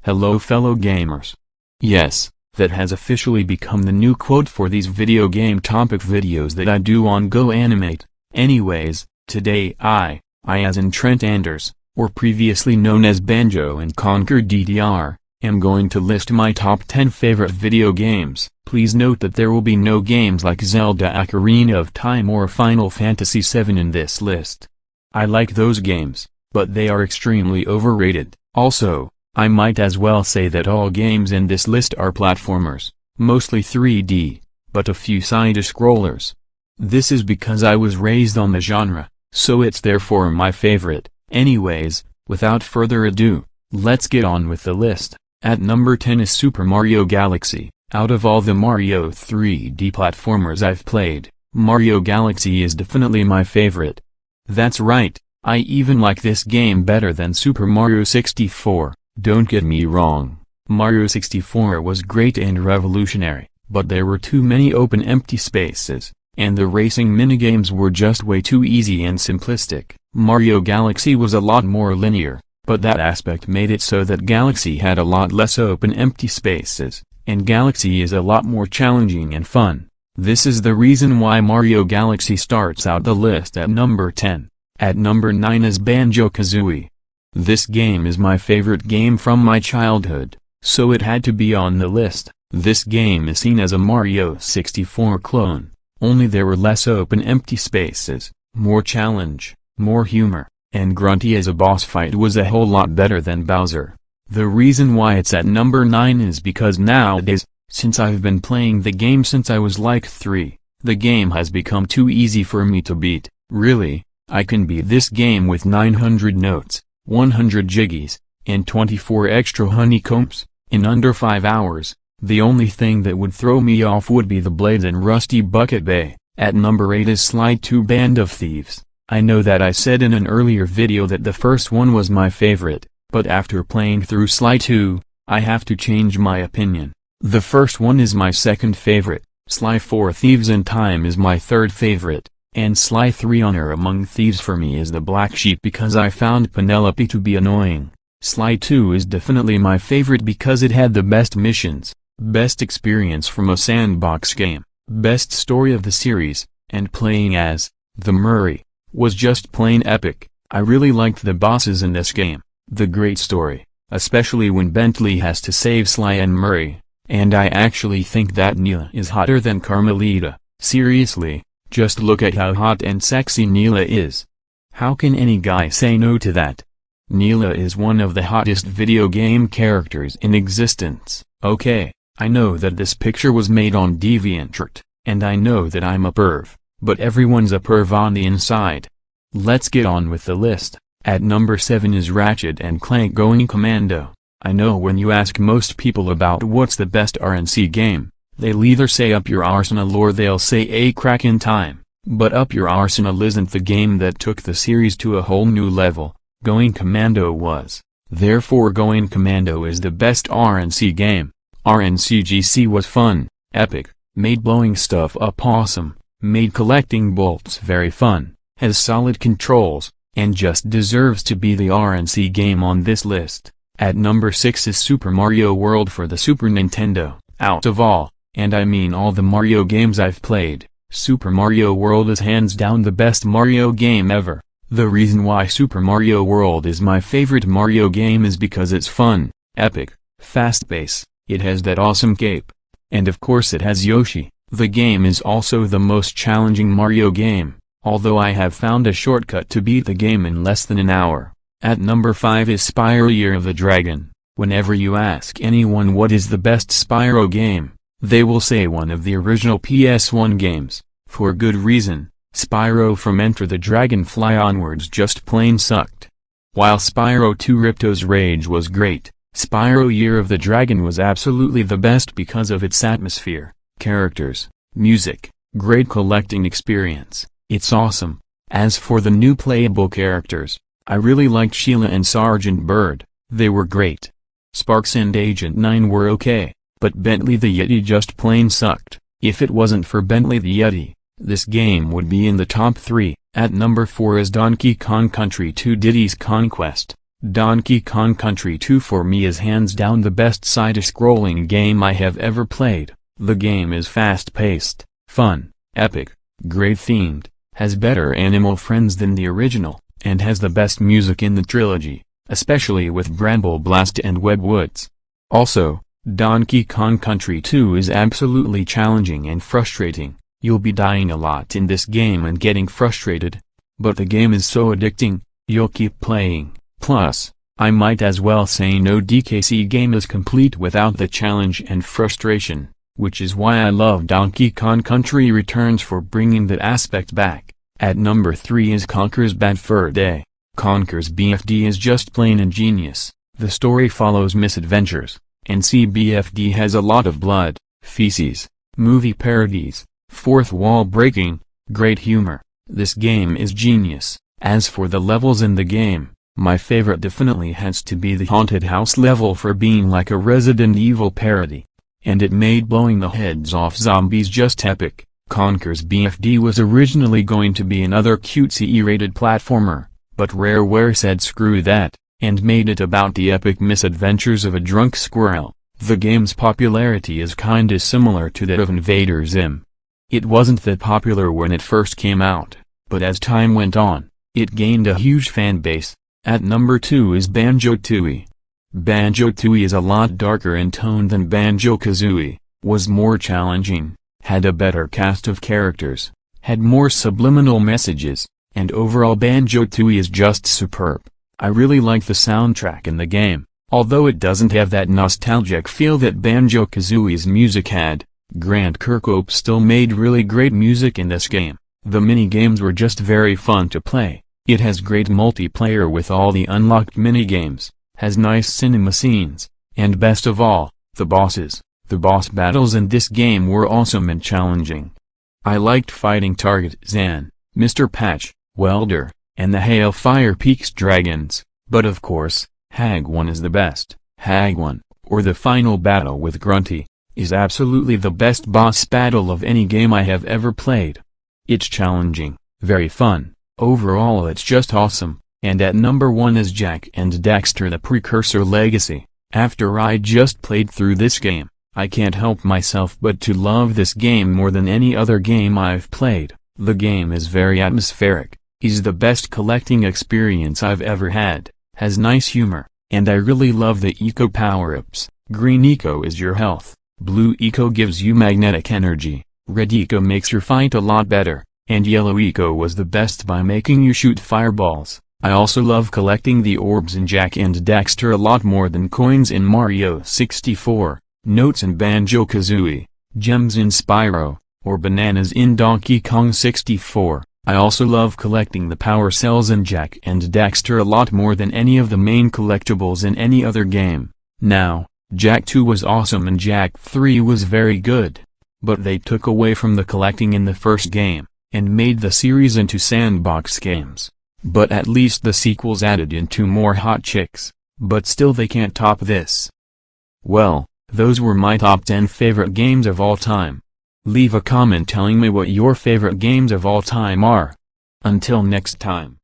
Hello fellow gamers. Yes, that has officially become the new quote for these video game topic videos that I do on GoAnimate. Anyways, today I as in Trent Anders, or previously known as Banjo and Conquer DDR, am going to list my top 10 favorite video games. Please note that there will be no games like Zelda Ocarina of Time or Final Fantasy VII in this list. I like those games, but they are extremely overrated. Also, I might as well say that all games in this list are platformers, mostly 3D, but a few side-scrollers. This is because I was raised on the genre, so it's therefore my favorite. Anyways, without further ado, let's get on with the list. At number 10 is Super Mario Galaxy. Out of all the Mario 3D platformers I've played, Mario Galaxy is definitely my favorite. That's right, I even like this game better than Super Mario 64. Don't get me wrong, Mario 64 was great and revolutionary, but there were too many open empty spaces, and the racing minigames were just way too easy and simplistic. Mario Galaxy was a lot more linear, but that aspect made it so that Galaxy had a lot less open empty spaces, and Galaxy is a lot more challenging and fun. This is the reason why Mario Galaxy starts out the list at number 10. At number 9 is Banjo-Kazooie. This game is my favorite game from my childhood, so it had to be on the list. This game is seen as a Mario 64 clone, only there were less open empty spaces, more challenge, more humor, and Grunty as a boss fight was a whole lot better than Bowser. The reason why it's at number 9 is because nowadays, since I've been playing the game since I was like 3, the game has become too easy for me to beat. Really, I can beat this game with 900 notes, 100 jiggies, and 24 extra honeycombs, in under 5 hours. The only thing that would throw me off would be the blades in Rusty Bucket Bay. At number 8 is Sly 2 Band of Thieves. I know that I said in an earlier video that the first one was my favorite, but after playing through Sly 2, I have to change my opinion. The first one is my second favorite, Sly 4 Thieves in Time is my third favorite, and Sly 3 Honor Among Thieves for me is the black sheep because I found Penelope to be annoying. Sly 2 is definitely my favorite because it had the best missions, best experience from a sandbox game, best story of the series, and playing as the Murray was just plain epic. I really liked the bosses in this game, the great story, especially when Bentley has to save Sly and Murray, and I actually think that Neela is hotter than Carmelita. Seriously, just look at how hot and sexy Neela is. How can any guy say no to that? Neela is one of the hottest video game characters in existence. Okay, I know that this picture was made on DeviantArt, and I know that I'm a perv, but everyone's a perv on the inside. Let's get on with the list. At number 7 is Ratchet & Clank Going Commando. I know when you ask most people about what's the best RNC game, they'll either say Up Your Arsenal or they'll say A Crack in Time, but Up Your Arsenal isn't the game that took the series to a whole new level. Going Commando was. Therefore Going Commando is the best RNC game. RNCGC was fun, epic, made blowing stuff up awesome, made collecting bolts very fun, has solid controls, and just deserves to be the RNC game on this list. At number 6 is Super Mario World for the Super Nintendo. Out of all, and I mean all the Mario games I've played, Super Mario World is hands down the best Mario game ever. The reason why Super Mario World is my favorite Mario game is because it's fun, epic, fast-paced, it has that awesome cape, and of course it has Yoshi. The game is also the most challenging Mario game, although I have found a shortcut to beat the game in less than an hour. At number 5 is Spyro Year of the Dragon. Whenever you ask anyone what is the best Spyro game, they will say one of the original PS1 games, for good reason. Spyro from Enter the Dragonfly onwards just plain sucked. While Spyro 2 Ripto's Rage was great, Spyro Year of the Dragon was absolutely the best because of its atmosphere, characters, music, great collecting experience. It's awesome. As for the new playable characters, I really liked Sheila and Sergeant Bird, they were great. Sparks and Agent 9 were okay, but Bentley the Yeti just plain sucked. If it wasn't for Bentley the Yeti, this game would be in the top 3. At number 4 is Donkey Kong Country 2 Diddy's Conquest. Donkey Kong Country 2 for me is hands down the best side-scrolling game I have ever played. The game is fast-paced, fun, epic, great themed, has better animal friends than the original, and has the best music in the trilogy, especially with Bramble Blast and Web Woods. Also, Donkey Kong Country 2 is absolutely challenging and frustrating. You'll be dying a lot in this game and getting frustrated, but the game is so addicting, you'll keep playing. Plus, I might as well say no DKC game is complete without the challenge and frustration, which is why I love Donkey Kong Country Returns for bringing that aspect back. At number 3 is Conker's Bad Fur Day. Conker's BFD is just plain ingenious. The story follows misadventures, and CBFD has a lot of blood, feces, movie parodies, fourth wall breaking, great humor. This game is genius. As for the levels in the game, my favorite definitely has to be the haunted house level for being like a Resident Evil parody. And it made blowing the heads off zombies just epic. Conker's BFD was originally going to be another cutesy E-rated platformer, but Rareware said screw that, and made it about the epic misadventures of a drunk squirrel. The game's popularity is kinda similar to that of Invader Zim. It wasn't that popular when it first came out, but as time went on, it gained a huge fan base. At number 2 is Banjo-Tooie. Banjo-Tooie is a lot darker in tone than Banjo-Kazooie, was more challenging, had a better cast of characters, had more subliminal messages, and overall Banjo-Tooie is just superb. I really like the soundtrack in the game, although it doesn't have that nostalgic feel that Banjo-Kazooie's music had. Grant Kirkhope still made really great music in this game. The mini-games were just very fun to play. It has great multiplayer with all the unlocked mini-games, has nice cinema scenes, and best of all, the bosses. The boss battles in this game were awesome and challenging. I liked fighting Target Zan, Mr. Patch, Welder, and the Hailfire Peaks dragons, but of course, Hag 1 is the best. Hag 1, or the final battle with Grunty, is absolutely the best boss battle of any game I have ever played. It's challenging, very fun, overall it's just awesome. And at number 1 is Jak and Daxter: The Precursor Legacy. After I just played through this game, I can't help myself but to love this game more than any other game I've played. The game is very atmospheric, is the best collecting experience I've ever had, has nice humor, and I really love the eco power-ups. Green eco is your health, blue eco gives you magnetic energy, red eco makes your fight a lot better, and yellow eco was the best by making you shoot fireballs. I also love collecting the orbs in Jak and Daxter a lot more than coins in Mario 64, notes in Banjo-Kazooie, gems in Spyro, or bananas in Donkey Kong 64. I also love collecting the power cells in Jak and Daxter a lot more than any of the main collectibles in any other game. Now, Jak 2 was awesome and Jak 3 was very good, but they took away from the collecting in the first game, and made the series into sandbox games. But at least the sequels added in 2 more hot chicks, but still they can't top this. Well, those were my top 10 favorite games of all time. Leave a comment telling me what your favorite games of all time are. Until next time.